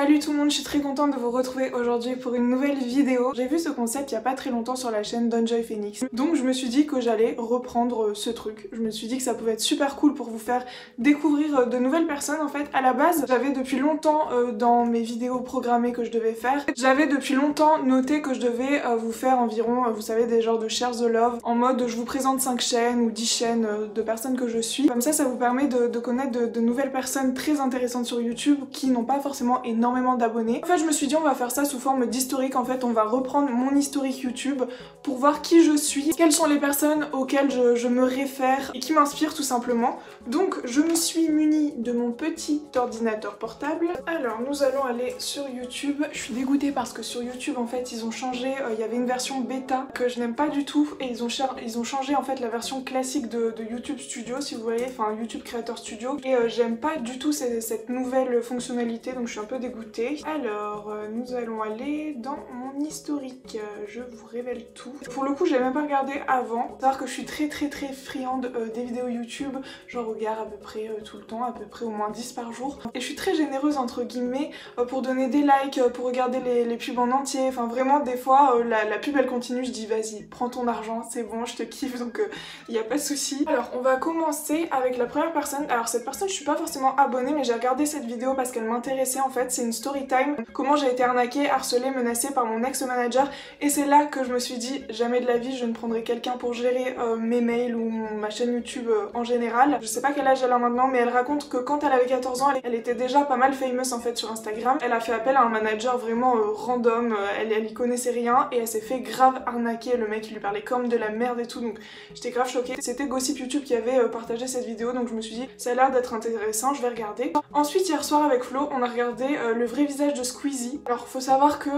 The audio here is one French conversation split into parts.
Salut tout le monde, je suis très contente de vous retrouver aujourd'hui pour une nouvelle vidéo. J'ai vu ce concept il y a pas très longtemps sur la chaîne d'Enjoy Phoenix, donc je me suis dit que j'allais reprendre ce truc. Je me suis dit que ça pouvait être super cool pour vous faire découvrir de nouvelles personnes. En fait, à la base, j'avais depuis longtemps dans mes vidéos programmées que je devais faire, j'avais depuis longtemps noté que je devais vous faire environ, vous savez, des genres de Share the Love, en mode je vous présente 5 chaînes ou 10 chaînes de personnes que je suis. Comme ça vous permet de connaître de nouvelles personnes très intéressantes sur YouTube qui n'ont pas forcément énormément d'abonnés. En fait, je me suis dit on va faire ça sous forme d'historique. En fait, on va reprendre mon historique YouTube pour voir qui je suis, quelles sont les personnes auxquelles je me réfère et qui m'inspirent tout simplement. Donc, je me suis munie de mon petit ordinateur portable. Alors, nous allons aller sur YouTube. Je suis dégoûtée parce que sur YouTube, en fait, ils ont changé. Il y avait une version bêta que je n'aime pas du tout et ils ont changé en fait la version classique de YouTube Studio, si vous voyez, enfin YouTube Creator Studio. Et j'aime pas du tout cette nouvelle fonctionnalité, donc je suis un peu dégoûtée. Alors, nous allons aller dans mon historique. Je vous révèle tout. Pour le coup, j'ai même pas regardé avant. Savoir que je suis très friande des vidéos YouTube. J'en regarde à peu près tout le temps, à peu près au moins 10 par jour. Et je suis très généreuse entre guillemets pour donner des likes, pour regarder les pubs en entier. Enfin vraiment, des fois, la pub elle continue, je dis vas-y, prends ton argent, c'est bon, je te kiffe, donc il n'y a pas de souci. Alors, on va commencer avec la première personne. Alors cette personne, je suis pas forcément abonnée, mais j'ai regardé cette vidéo parce qu'elle m'intéressait en fait. C'est une story time, comment j'ai été arnaquée, harcelée, menacée par mon ex-manager. Et c'est là que je me suis dit, jamais de la vie je ne prendrai quelqu'un pour gérer mes mails ou ma chaîne YouTube en général. Je sais pas quel âge elle a maintenant, mais elle raconte que quand elle avait 14 ans, elle était déjà pas mal famous en fait sur Instagram. Elle a fait appel à un manager vraiment random, elle y connaissait rien et elle s'est fait grave arnaquer. Le mec il lui parlait comme de la merde et tout, donc j'étais grave choquée. C'était Gossip YouTube qui avait partagé cette vidéo, donc je me suis dit ça a l'air d'être intéressant, je vais regarder. Ensuite, hier soir avec Flo, on a regardé le vrai visage de Squeezie. Alors faut savoir que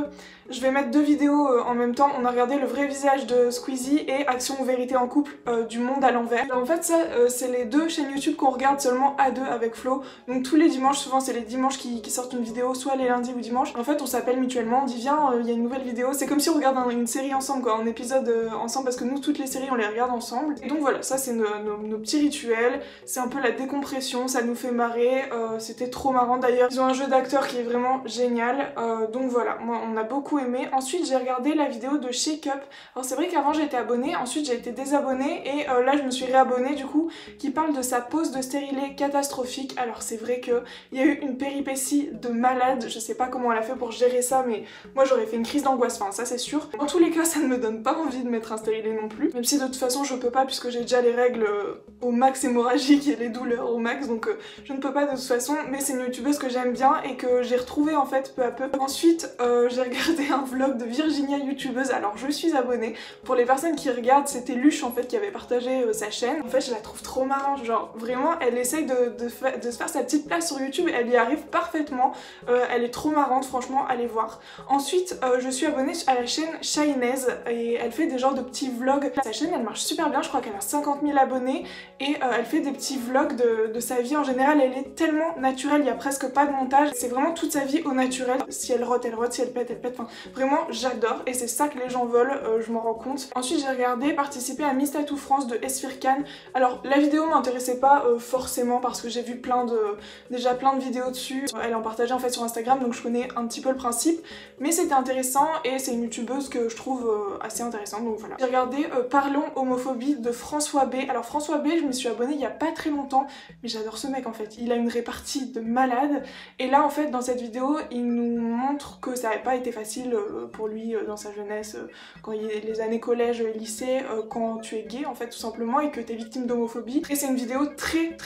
je vais mettre deux vidéos en même temps. On a regardé le vrai visage de Squeezie et Action ou Vérité en couple du monde à l'envers. En fait ça c'est les deux chaînes YouTube qu'on regarde seulement à deux avec Flo. Donc tous les dimanches, souvent c'est les dimanches qui sortent une vidéo, soit les lundis ou dimanches. En fait on s'appelle mutuellement, on dit viens il y a une nouvelle vidéo. C'est comme si on regarde une série ensemble quoi, un épisode ensemble, parce que nous toutes les séries on les regarde ensemble. Et donc voilà, ça c'est nos petits rituels. C'est un peu la décompression, ça nous fait marrer. C'était trop marrant d'ailleurs. Ils ont un jeu d'acteur qui est vraiment génial. Donc voilà, moi on a beaucoup aimé. Ensuite j'ai regardé la vidéo de Shake Up. Alors c'est vrai qu'avant j'étais abonnée, ensuite j'ai été désabonnée et là je me suis réabonnée du coup, qui parle de sa pose de stérilet catastrophique. Alors c'est vrai que il y a eu une péripétie de malade, je sais pas comment elle a fait pour gérer ça, mais moi j'aurais fait une crise d'angoisse, enfin ça c'est sûr. En tous les cas ça ne me donne pas envie de mettre un stérilet non plus, même si de toute façon je peux pas puisque j'ai déjà les règles au max hémorragique et les douleurs au max, donc je ne peux pas de toute façon, mais c'est une youtubeuse que j'aime bien et que j'ai retrouvée en fait peu à peu. Ensuite j'ai regardé un vlog de Virginia youtubeuse, alors je suis abonnée. Pour les personnes qui regardent, c'était Luche en fait qui avait partagé sa chaîne. En fait je la trouve trop marrante, genre vraiment elle essaye de se faire sa petite place sur YouTube, elle y arrive parfaitement, elle est trop marrante, franchement allez voir. Ensuite je suis abonnée à la chaîne Shynaise et elle fait des genres de petits vlogs. Sa chaîne elle marche super bien, je crois qu'elle a 50 000 abonnés et elle fait des petits vlogs de sa vie en général. Elle est tellement naturelle, il n'y a presque pas de montage, c'est vraiment toute sa vie au naturel. Si elle rote, si elle pète, enfin vraiment j'adore et c'est ça que les gens veulent, je m'en rends compte. Ensuite j'ai regardé participer à Miss Tattoo France de Esfir Khan. Alors la vidéo m'intéressait pas forcément parce que j'ai vu déjà plein de vidéos dessus. Elle en partageait en fait sur Instagram, donc je connais un petit peu le principe, mais c'était intéressant et c'est une youtubeuse que je trouve assez intéressante, donc voilà. J'ai regardé Parlons homophobie de François B. Alors François B, je me suis abonnée il y a pas très longtemps, mais j'adore ce mec en fait, il a une répartie de malade et là en fait dans cette vidéo il nous montre que ça n'avait pas été facile pour lui dans sa jeunesse, quand il est les années collège, lycée, quand tu es gay en fait tout simplement et que tu es victime d'homophobie. Et c'est une vidéo très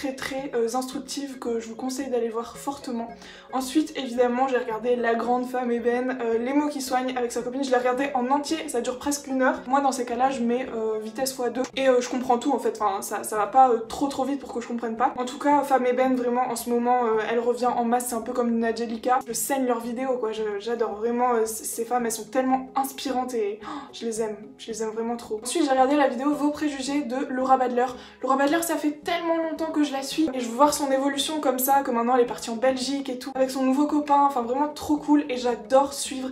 instructive que je vous conseille d'aller voir fortement. Ensuite évidemment j'ai regardé La Grande Femme Ébène, les mots qui soignent avec sa copine, je l'ai regardé en entier, ça dure presque 1 heure. Moi dans ces cas là je mets vitesse x2 et je comprends tout en fait, enfin ça va pas trop vite pour que je comprenne pas. En tout cas Femme Ébène vraiment en ce moment elle revient en masse, c'est un peu comme une Angelica, je saigne leurs vidéos quoi, j'adore vraiment ces femmes, elles sont tellement inspirantes et je les aime vraiment trop. Ensuite j'ai regardé la vidéo Vos préjugés de Laura Badler. Laura Badler ça fait tellement longtemps que je la suis et je veux voir son évolution comme ça, que maintenant elle est partie en Belgique et tout avec son nouveau copain, enfin vraiment trop cool et j'adore suivre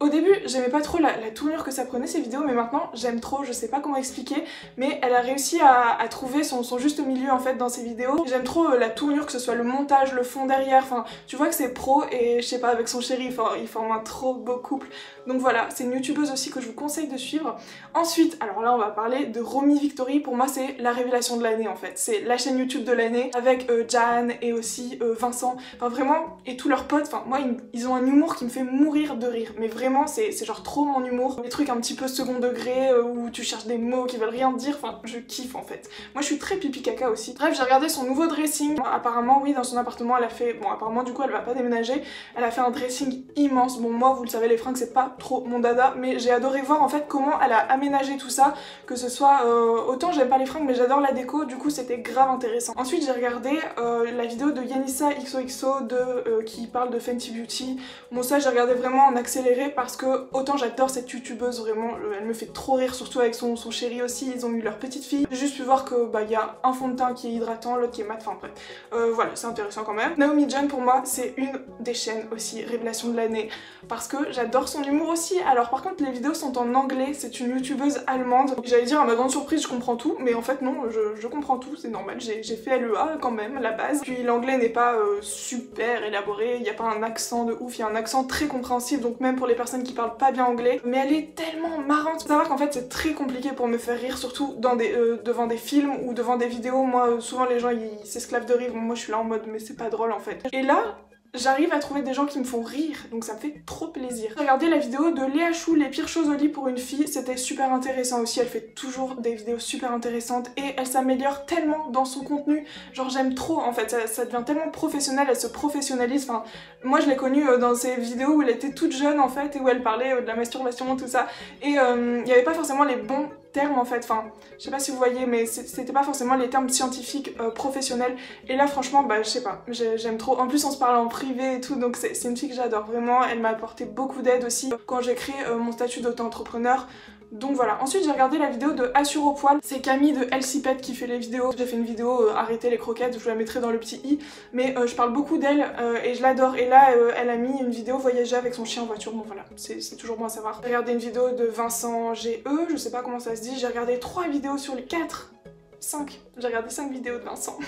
Au début, j'aimais pas trop la tournure que ça prenait ces vidéos, mais maintenant j'aime trop, je sais pas comment expliquer, mais elle a réussi à trouver son juste milieu en fait dans ses vidéos. J'aime trop la tournure, que ce soit le montage, le fond derrière, enfin tu vois que c'est pro et je sais pas, avec son chéri, ils forment un trop beau couple. Donc voilà, c'est une youtubeuse aussi que je vous conseille de suivre. Ensuite, alors là on va parler de Romy Victory, pour moi c'est la révélation de l'année en fait. C'est la chaîne YouTube de l'année avec Jan et aussi Vincent, enfin vraiment, et tous leurs potes, enfin moi ils ont un humour qui me fait mourir de rire, mais vraiment c'est genre trop mon humour. Les trucs un petit peu second degré où tu cherches des mots qui veulent rien dire, enfin je kiffe en fait. Moi je suis très pipi caca aussi. Bref, j'ai regardé son nouveau dressing. Apparemment oui, dans son appartement elle a fait, bon apparemment du coup elle va pas déménager, elle a fait un dressing immense. Bon moi vous le savez les fringues c'est pas trop mon dada, mais j'ai adoré voir en fait comment elle a aménagé tout ça, que ce soit autant j'aime pas les fringues mais j'adore la déco, du coup c'était grave intéressant. Ensuite j'ai regardé la vidéo de Yanissa XOXO qui parle de Fenty Beauty. Bon ça j'ai regardé vraiment en accéléré parce que autant j'adore cette youtubeuse, vraiment elle me fait trop rire, surtout avec son chéri aussi, ils ont eu leur petite fille. J'ai juste pu voir que bah il y a un fond de teint qui est hydratant, l'autre qui est mat, enfin bref. Voilà, c'est intéressant quand même. Naomi John pour moi c'est une des chaînes aussi révélation de l'année parce que j'adore son humour aussi. Alors par contre les vidéos sont en anglais, c'est une youtubeuse allemande. J'allais dire à ma grande surprise je comprends tout, mais en fait non, je comprends tout, c'est normal, j'ai fait LEA quand même, la base. Puis l'anglais n'est pas super élaboré, il n'y a pas un accent de ouf, il y a un accent très compréhensible, donc même pour les personnes qui parlent pas bien anglais, mais elle est tellement marrante. Faut savoir qu'en fait c'est très compliqué pour me faire rire, surtout dans devant des films ou devant des vidéos. Moi souvent les gens ils s'esclavent de rire, moi je suis là en mode mais c'est pas drôle en fait. Et là j'arrive à trouver des gens qui me font rire, donc ça me fait trop plaisir. Regardez la vidéo de Léa Chou, les pires choses au lit pour une fille, c'était super intéressant aussi, elle fait toujours des vidéos super intéressantes et elle s'améliore tellement dans son contenu, genre j'aime trop en fait, ça devient tellement professionnel, elle se professionnalise, enfin moi je l'ai connue dans ses vidéos où elle était toute jeune en fait et où elle parlait de la masturbation, tout ça, et il n'y avait pas forcément les bons termes en fait, enfin je sais pas si vous voyez mais c'était pas forcément les termes scientifiques professionnels, et là franchement bah je sais pas, j'aime trop, en plus on se parle en privé et tout, donc c'est une fille que j'adore vraiment, elle m'a apporté beaucoup d'aide aussi quand j'ai créé mon statut d'auto-entrepreneur. Donc voilà, ensuite j'ai regardé la vidéo de Assure au poil, c'est Camille de Elsipet qui fait les vidéos. J'ai fait une vidéo arrêter les croquettes, je vous la mettrai dans le petit i, mais je parle beaucoup d'elle et je l'adore. Et là elle a mis une vidéo voyager avec son chien en voiture, bon voilà, c'est toujours bon à savoir. J'ai regardé une vidéo de Vincent GE, je sais pas comment ça se dit, j'ai regardé 3 vidéos sur les 4. 5. J'ai regardé 5 vidéos de Vincent.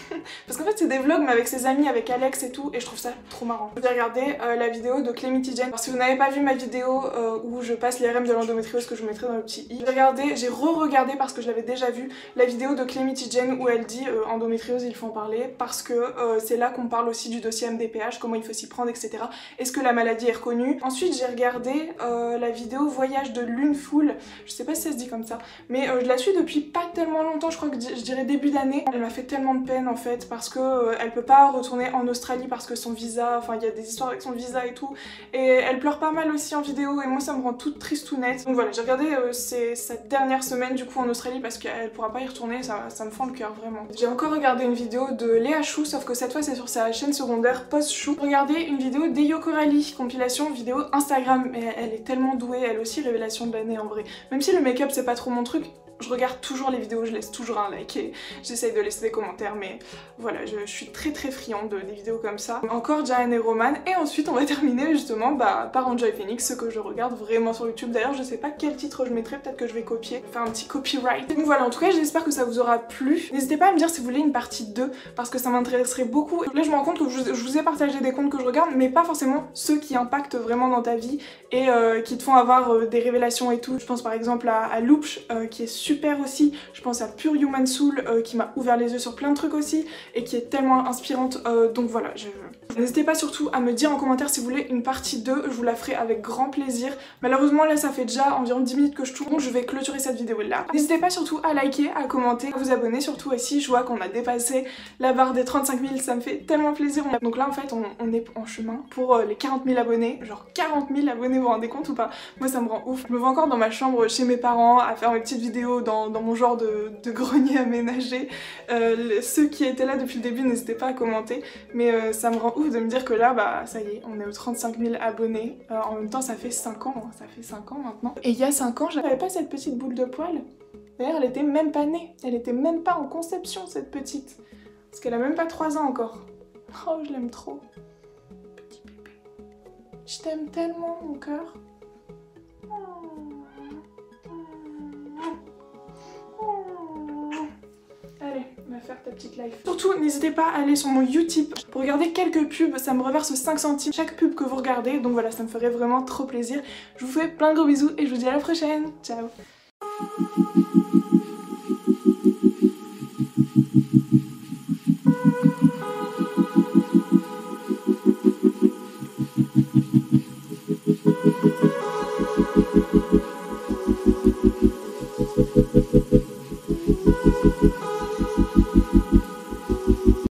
Parce qu'en fait c'est des vlogs mais avec ses amis, avec Alex et tout, et je trouve ça trop marrant. J'ai regardé la vidéo de Clémity Jen. Alors si vous n'avez pas vu ma vidéo où je passe l'IRM de l'endométriose que je vous mettrai dans le petit i, j'ai re-regardé parce que je l'avais déjà vu, la vidéo de Clémity Jen où elle dit endométriose il faut en parler parce que c'est là qu'on parle aussi du dossier MDPH, comment il faut s'y prendre, etc. Est-ce que la maladie est reconnue? Ensuite j'ai regardé la vidéo voyage de Lune Fool, je sais pas si ça se dit comme ça, mais je la suis depuis pas tellement longtemps, je crois que je dirais début d'année. Elle m'a fait tellement de peine en fait parce que elle peut pas retourner en Australie parce que son visa, enfin il y a des histoires avec son visa et tout, et elle pleure pas mal aussi en vidéo et moi ça me rend toute tristounette. Donc voilà, j'ai regardé sa dernière semaine du coup en Australie parce qu'elle pourra pas y retourner, ça me fend le cœur vraiment. J'ai encore regardé une vidéo de Léa Chou, sauf que cette fois c'est sur sa chaîne secondaire Post Chou. Regardez une vidéo d'Eyo Coralie, compilation vidéo Instagram, mais elle est tellement douée, elle aussi révélation de l'année en vrai. Même si le make-up c'est pas trop mon truc, je regarde toujours les vidéos, je laisse toujours un like et j'essaye de laisser des commentaires, mais voilà, je suis très friande des vidéos comme ça. Encore Jan et Roman, et ensuite on va terminer justement par Enjoy Phoenix, ce que je regarde vraiment sur YouTube. D'ailleurs je sais pas quel titre je mettrai, peut-être que je vais copier, faire un petit copyright. Donc voilà, en tout cas j'espère que ça vous aura plu. N'hésitez pas à me dire si vous voulez une partie 2 parce que ça m'intéresserait beaucoup. Là je me rends compte que je vous ai partagé des comptes que je regarde, mais pas forcément ceux qui impactent vraiment dans ta vie et qui te font avoir des révélations et tout. Je pense par exemple à Loopch qui est super aussi, je pense à Pure Human Soul qui m'a ouvert les yeux sur plein de trucs aussi et qui est tellement inspirante, donc voilà, n'hésitez pas surtout à me dire en commentaire si vous voulez une partie 2, je vous la ferai avec grand plaisir. Malheureusement là ça fait déjà environ 10 minutes que je tourne, donc je vais clôturer cette vidéo là. N'hésitez pas surtout à liker, à commenter, à vous abonner surtout aussi, je vois qu'on a dépassé la barre des 35 000, ça me fait tellement plaisir. Donc là en fait on est en chemin pour les 40 000 abonnés, genre 40 000 abonnés, vous vous rendez compte ou pas? Moi ça me rend ouf, je me vois encore dans ma chambre chez mes parents à faire mes petites vidéos dans mon genre de grenier aménagé. Ceux qui étaient là depuis le début n'hésitez pas à commenter, mais ça me rend ouf de me dire que là bah ça y est, on est aux 35 000 abonnés. En même temps ça fait 5 ans, hein, ça fait 5 ans maintenant. Et il y a 5 ans j'avais pas cette petite boule de poil. D'ailleurs elle était même pas née, elle était même pas en conception cette petite. Parce qu'elle a même pas 3 ans encore. Oh je l'aime trop. Petit bébé. Je t'aime tellement mon cœur. faire ta petite live. Surtout, n'hésitez pas à aller sur mon Utip pour regarder quelques pubs, ça me reverse 5 centimes chaque pub que vous regardez, donc voilà, ça me ferait vraiment trop plaisir. Je vous fais plein de gros bisous et je vous dis à la prochaine. Ciao.